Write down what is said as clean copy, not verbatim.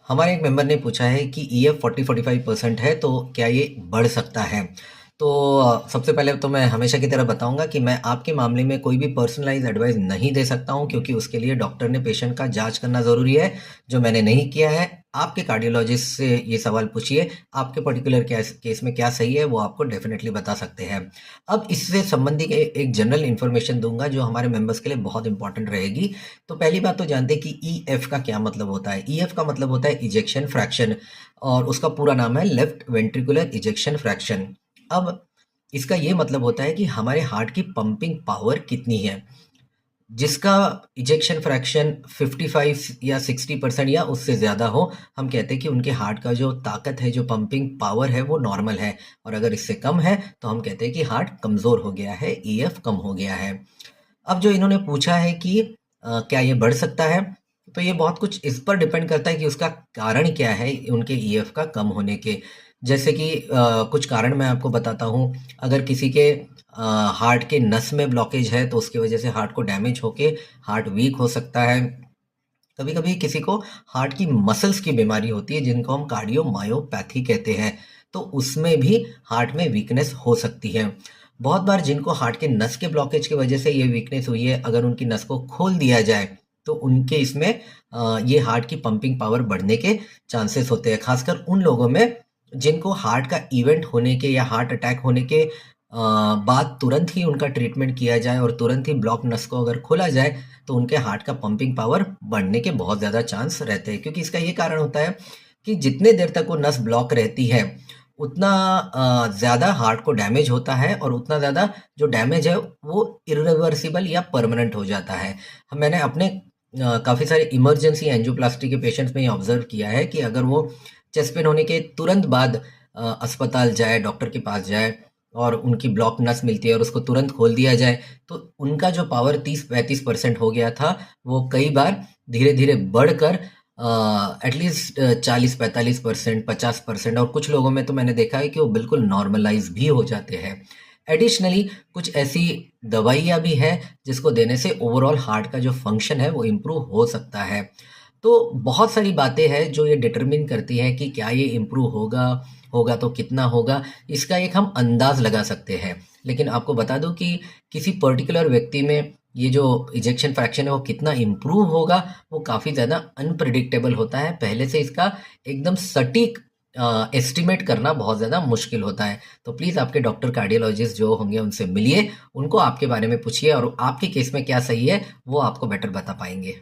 हमारे एक मेंबर ने पूछा है कि ईएफ 40-45% है तो क्या ये बढ़ सकता है? तो सबसे पहले तो मैं हमेशा की तरह बताऊंगा कि मैं आपके मामले में कोई भी पर्सनलाइज एडवाइस नहीं दे सकता हूं, क्योंकि उसके लिए डॉक्टर ने पेशेंट का जांच करना ज़रूरी है, जो मैंने नहीं किया है। आपके कार्डियोलॉजिस्ट से ये सवाल पूछिए, आपके पर्टिकुलर केस में क्या सही है वो आपको डेफिनेटली बता सकते हैं। अब इससे संबंधित एक जनरल इन्फॉर्मेशन दूंगा जो हमारे मेंबर्स के लिए बहुत इंपॉर्टेंट रहेगी। तो पहली बात तो जानते हैं कि ईएफ का क्या मतलब होता है। ईएफ का मतलब होता है इजेक्शन फ्रैक्शन, और उसका पूरा नाम है लेफ्ट वेंट्रिकुलर इजेक्शन फ्रैक्शन। अब इसका ये मतलब होता है कि हमारे हार्ट की पंपिंग पावर कितनी है। जिसका इजेक्शन फ्रैक्शन 55 या 60% या उससे ज़्यादा हो, हम कहते हैं कि उनके हार्ट का जो ताकत है, जो पंपिंग पावर है, वो नॉर्मल है। और अगर इससे कम है तो हम कहते हैं कि हार्ट कमज़ोर हो गया है, ईएफ कम हो गया है। अब जो इन्होंने पूछा है कि क्या ये बढ़ सकता है, तो ये बहुत कुछ इस पर डिपेंड करता है कि उसका कारण क्या है उनके ईएफ का कम होने के। जैसे कि कुछ कारण मैं आपको बताता हूँ। अगर किसी के हार्ट के नस में ब्लॉकेज है तो उसकी वजह से हार्ट को डैमेज होके हार्ट वीक हो सकता है। कभी कभी किसी को हार्ट की मसल्स की बीमारी होती है जिनको हम कार्डियोमायोपैथी कहते हैं, तो उसमें भी हार्ट में वीकनेस हो सकती है। बहुत बार जिनको हार्ट के नस के ब्लॉकेज की वजह से ये वीकनेस हुई है, अगर उनकी नस को खोल दिया जाए तो उनके इसमें ये हार्ट की पंपिंग पावर बढ़ने के चांसेस होते हैं, खासकर उन लोगों में जिनको हार्ट का इवेंट होने के या हार्ट अटैक होने के बाद तुरंत ही उनका ट्रीटमेंट किया जाए और तुरंत ही ब्लॉक नस को अगर खोला जाए तो उनके हार्ट का पंपिंग पावर बढ़ने के बहुत ज़्यादा चांस रहते हैं। क्योंकि इसका ये कारण होता है कि जितने देर तक वो नस ब्लॉक रहती है, उतना ज़्यादा हार्ट को डैमेज होता है, और उतना ज़्यादा जो डैमेज है वो इरिवर्सिबल या परमानेंट हो जाता है। मैंने अपने काफ़ी सारे इमरजेंसी एंजियोप्लास्टी के पेशेंट्स में ये ऑब्जर्व किया है कि अगर वो चेस्ट पेन होने के तुरंत बाद अस्पताल जाए, डॉक्टर के पास जाए और उनकी ब्लॉक नस मिलती है और उसको तुरंत खोल दिया जाए, तो उनका जो पावर 30-35% हो गया था, वो कई बार धीरे धीरे बढ़कर एटलीस्ट 40-45%, 50%, और कुछ लोगों में तो मैंने देखा है कि वो बिल्कुल नॉर्मलाइज भी हो जाते हैं। एडिशनली कुछ ऐसी दवाइयाँ भी हैं जिसको देने से ओवरऑल हार्ट का जो फंक्शन है वो इम्प्रूव हो सकता है। तो बहुत सारी बातें हैं जो ये डिटरमिन करती हैं कि क्या ये इम्प्रूव होगा, होगा तो कितना होगा। इसका एक हम अंदाज लगा सकते हैं। लेकिन आपको बता दूं कि किसी पर्टिकुलर व्यक्ति में ये जो इजेक्शन फ्रैक्शन है वो कितना इम्प्रूव होगा, वो काफ़ी ज़्यादा अनप्रिडिक्टेबल होता है। पहले से इसका एकदम सटीक एस्टिमेट करना बहुत ज़्यादा मुश्किल होता है। तो प्लीज़ आपके डॉक्टर कार्डियोलॉजिस्ट जो होंगे उनसे मिलिए, उनको आपके बारे में पूछिए और आपके केस में क्या सही है वो आपको बेटर बता पाएंगे।